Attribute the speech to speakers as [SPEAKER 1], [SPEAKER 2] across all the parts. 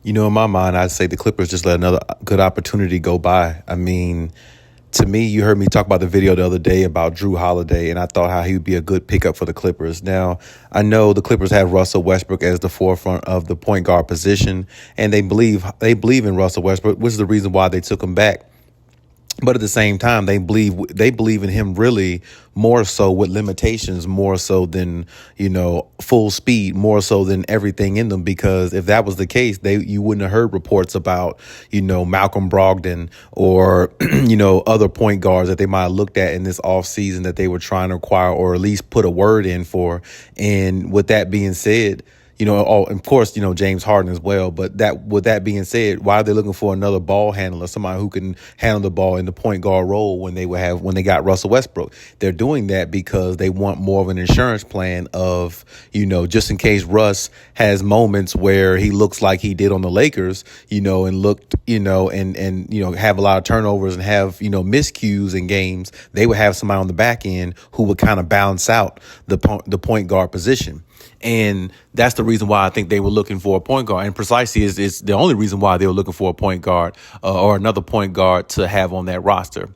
[SPEAKER 1] In my mind, I'd say the Clippers just let another good opportunity go by. I mean, to me, you heard me talk about the video the other day about Jrue Holiday, and I thought how he would be a good pickup for the Clippers. Now, I know the Clippers have Russell Westbrook as the forefront of the point guard position, and they believe in Russell Westbrook, which is the reason why they took him back. But at the same time, they believe in him really more so with limitations, more so than full speed, more so than everything in them. Because if that was the case, you wouldn't have heard reports about Malcolm Brogdon or other point guards that they might have looked at in this offseason that they were trying to acquire or at least put a word in for. And with that being said, of course, James Harden as well. But with that being said, why are they looking for another ball handler, somebody who can handle the ball in the point guard role when they got Russell Westbrook? They're doing that because they want more of an insurance plan of, just in case Russ has moments where he looks like he did on the Lakers, and looked, and have a lot of turnovers and have, miscues in games. They would have somebody on the back end who would kind of balance out the point guard position. And that's the reason why I think they were looking for a point guard. And precisely is the only reason why they were looking for a point guard or another point guard to have on that roster.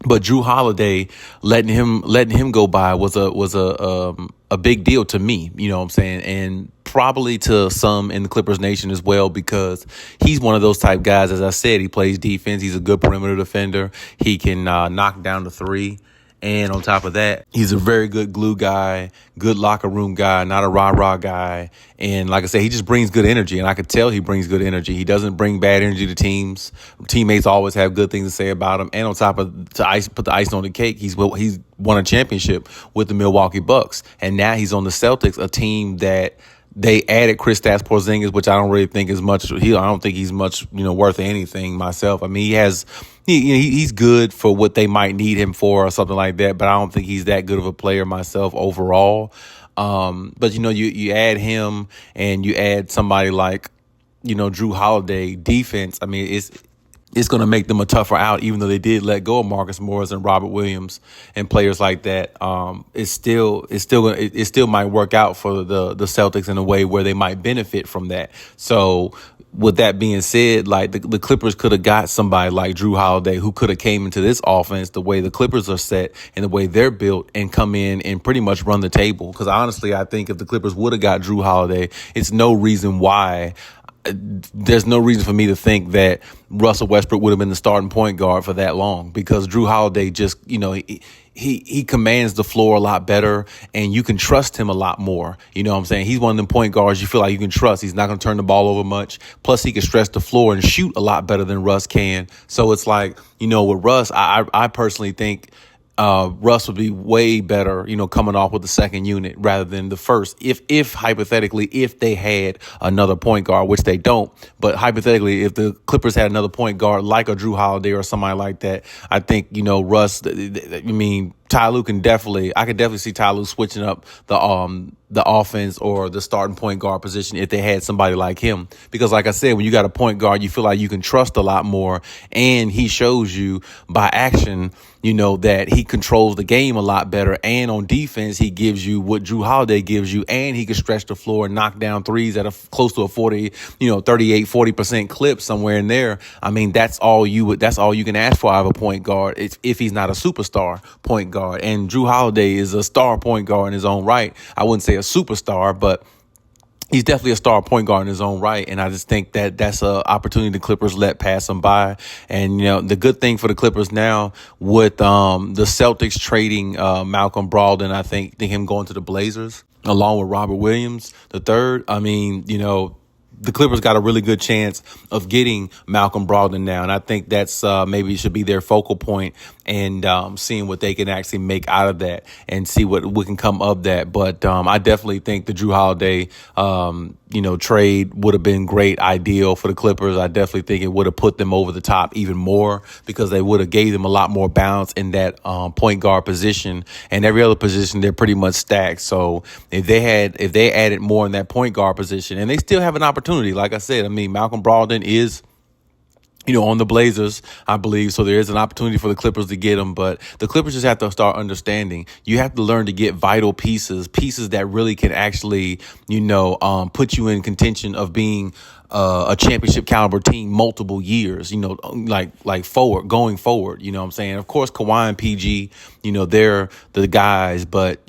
[SPEAKER 1] But Jrue Holiday letting him go by was a big deal to me. You know what I'm saying? And probably to some in the Clippers nation as well, because he's one of those type guys. As I said, he plays defense. He's a good perimeter defender. He can knock down the three. And on top of that, he's a very good glue guy, good locker room guy, not a rah-rah guy. And like I said, he just brings good energy. And I could tell he brings good energy. He doesn't bring bad energy to teams. Teammates always have good things to say about him. And on top of put the icing on the cake, he's won a championship with the Milwaukee Bucks. And now he's on the Celtics, a team that they added Kristaps Porzingis, which I don't really think is much. I don't think he's much, worth anything myself. I mean, he's good for what they might need him for or something like that, but I don't think he's that good of a player myself overall. But you add him and you add somebody like, Jrue Holiday defense. I mean, it's going to make them a tougher out, even though they did let go of Marcus Morris and Robert Williams and players like that. It still might work out for the Celtics in a way where they might benefit from that. So with that being said, like the Clippers could have got somebody like Jrue Holiday who could have came into this offense the way the Clippers are set and the way they're built and come in and pretty much run the table. Because honestly, I think if the Clippers would have got Jrue Holiday, there's no reason for me to think that Russell Westbrook would have been the starting point guard for that long, because Jrue Holiday just, he commands the floor a lot better and you can trust him a lot more. You know what I'm saying? He's one of them point guards you feel like you can trust. He's not going to turn the ball over much. Plus, he can stretch the floor and shoot a lot better than Russ can. So it's like, with Russ, I personally think Russ would be way better, coming off with the second unit rather than the first. If hypothetically, if they had another point guard, which they don't, but hypothetically, if the Clippers had another point guard like a Jrue Holiday or somebody like that, I think, Russ, I could definitely see Ty Lue switching up the offense or the starting point guard position if they had somebody like him. Because like I said, when you got a point guard, you feel like you can trust a lot more, and he shows you by action, that he controls the game a lot better. And on defense, he gives you what Jrue Holiday gives you, and he can stretch the floor and knock down threes at close to a 40% clip somewhere in there. I mean, that's all you can ask for out of a point guard if he's not a superstar point guard. And Jrue Holiday is a star point guard in his own right. I wouldn't say a superstar, but he's definitely a star point guard in his own right. And I just think that that's an opportunity the Clippers let pass him by. And, the good thing for the Clippers now with the Celtics trading Malcolm Brogdon, I think him going to the Blazers along with Robert Williams the third. I mean, the Clippers got a really good chance of getting Malcolm Brogdon now. And I think that's maybe should be their focal point, and seeing what they can actually make out of that and see what can come of that. But I definitely think the Jrue Holiday, trade would have been great, ideal for the Clippers. I definitely think it would have put them over the top even more, because they would have gave them a lot more balance in that point guard position, and every other position they're pretty much stacked. So if they added more in that point guard position, and they still have an opportunity, like I said, Malcolm Brogdon is on the Blazers, I believe. So there is an opportunity for the Clippers to get him. But the Clippers just have to start understanding. You have to learn to get vital pieces that really can actually, put you in contention of being a championship caliber team multiple years, like going forward, you know what I'm saying? Of course, Kawhi and PG, they're the guys, but,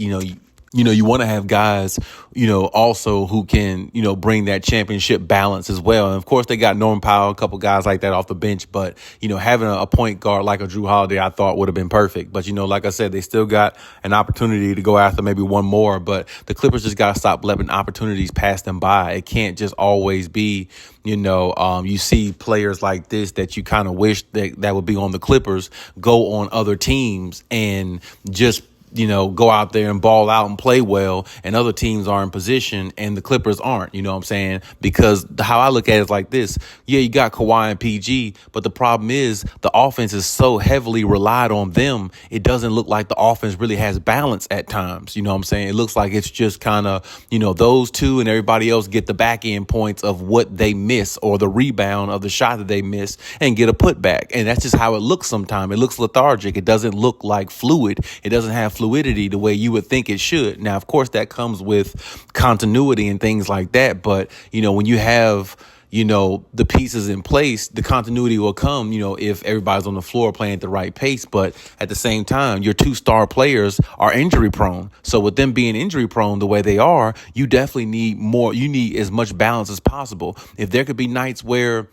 [SPEAKER 1] you want to have guys, also who can, bring that championship balance as well. And of course, they got Norman Powell, a couple guys like that off the bench. But, having a point guard like a Jrue Holiday, I thought would have been perfect. But, like I said, they still got an opportunity to go after maybe one more. But the Clippers just got to stop letting opportunities pass them by. It can't just always be, you see players like this that you kind of wish that would be on the Clippers go on other teams and just go out there and ball out and play well, and other teams are in position and the Clippers aren't, you know what I'm saying? Because how I look at it is like this. Yeah, you got Kawhi and PG, but the problem is the offense is so heavily relied on them. It doesn't look like the offense really has balance at times. You know what I'm saying? It looks like it's just kind of, those two and everybody else get the back end points of what they miss or the rebound of the shot that they miss and get a putback. And that's just how it looks sometimes. It looks lethargic. It doesn't look like fluid. It doesn't have fluidity the way you would think it should. Now, of course, that comes with continuity and things like that. But, when you have, the pieces in place, the continuity will come, if everybody's on the floor playing at the right pace. But at the same time, your two star players are injury prone. So with them being injury prone the way they are, you definitely need more. You need as much balance as possible. If there could be nights where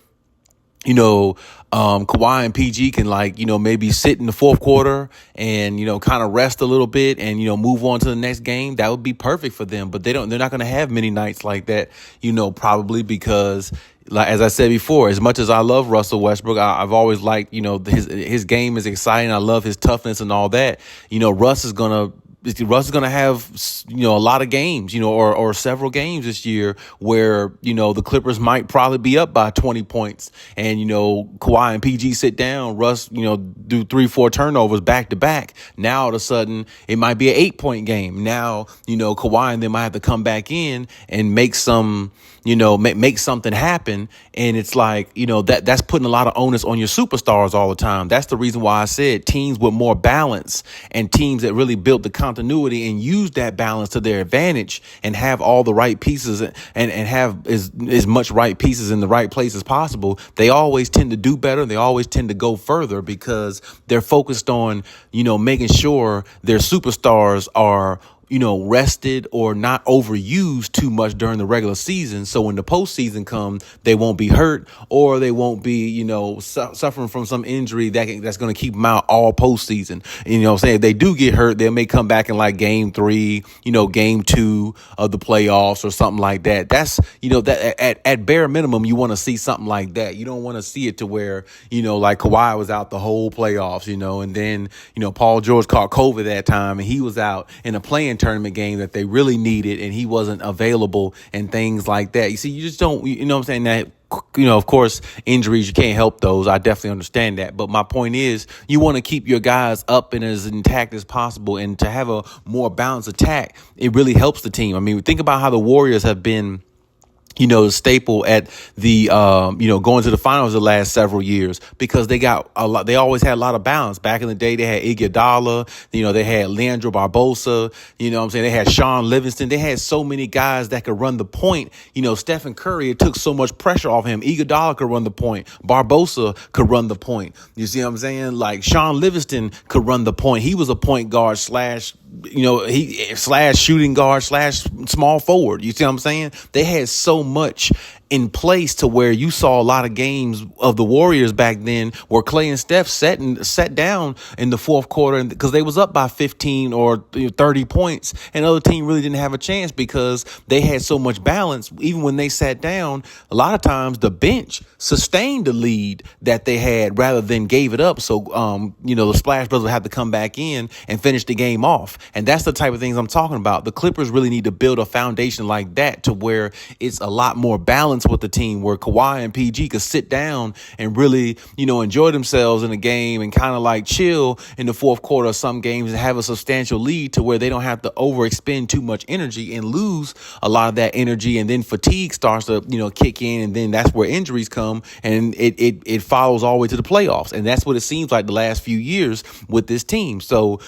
[SPEAKER 1] Kawhi and PG can maybe sit in the fourth quarter and, kind of rest a little bit and, move on to the next game. That would be perfect for them. But they're not going to have many nights like that, probably because, like, as I said before, as much as I love Russell Westbrook, I've always liked, his game is exciting. I love his toughness and all that. Russ is going to have, a lot of games, or several games this year where, the Clippers might probably be up by 20 points and, Kawhi and PG sit down, Russ, do 3-4 turnovers back to back. Now, all of a sudden, it might be an 8-point game. Now, Kawhi and them might have to come back in and make some, make something happen. And it's like, that's putting a lot of onus on your superstars all the time. That's the reason why I said teams with more balance and teams that really built the continuity and use that balance to their advantage and have all the right pieces and have as much right pieces in the right place as possible. They always tend to do better. They always tend to go further because they're focused on, making sure their superstars are rested or not overused too much during the regular season. So when the postseason comes, they won't be hurt or they won't be, suffering from some injury that's going to keep them out all postseason. And, what I'm saying? If they do get hurt, they may come back in like game 3, game 2 of the playoffs or something like that. That's, that at bare minimum, you want to see something like that. You don't want to see it to where, like Kawhi was out the whole playoffs, and then, Paul George caught COVID that time and he was out in a playing tournament game that they really needed and he wasn't available and things like that. You see, you just don't, what I'm saying, that, of course, injuries, you can't help those. I definitely understand that. But my point is you want to keep your guys up and as intact as possible, and to have a more balanced attack, it really helps the team. I mean, think about how the Warriors have been, staple at the, going to the finals the last several years because they got a lot. They always had a lot of balance. Back in the day, they had Iguodala, they had Leandro Barbosa, what I'm saying? They had Sean Livingston. They had so many guys that could run the point. Stephen Curry, it took so much pressure off him. Iguodala could run the point. Barbosa could run the point. You see what I'm saying? Like Sean Livingston could run the point. He was a point guard slash shooting guard slash small forward. You see what I'm saying? They had so much in place to where you saw a lot of games of the Warriors back then where Clay and Steph sat down in the fourth quarter because they was up by 15 or 30 points, and the other team really didn't have a chance because they had so much balance. Even when they sat down, a lot of times the bench sustained the lead that they had rather than gave it up. So, the Splash Brothers would have to come back in and finish the game off. And that's the type of things I'm talking about. The Clippers really need to build a foundation like that to where it's a lot more balanced with the team, where Kawhi and PG could sit down and really, enjoy themselves in a game and kind of like chill in the fourth quarter of some games and have a substantial lead to where they don't have to overexpend too much energy and lose a lot of that energy. And then fatigue starts to, kick in. And then that's where injuries come and it follows all the way to the playoffs. And that's what it seems like the last few years with this team. So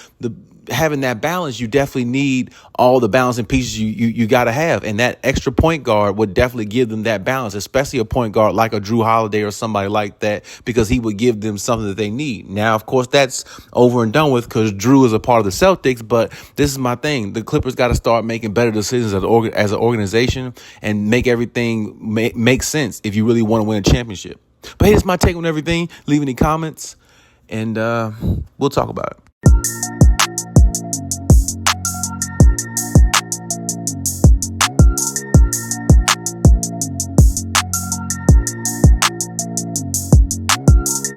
[SPEAKER 1] having that balance, you definitely need all the balancing pieces you got to have. And that extra point guard would definitely give them that balance, especially a point guard like a Jrue Holiday or somebody like that, because he would give them something that they need. Now, of course, that's over and done with because Jrue is a part of the Celtics. But this is my thing. The Clippers got to start making better decisions as an organization and make everything make sense if you really want to win a championship. But hey, that's my take on everything. Leave any comments, and we'll talk about it.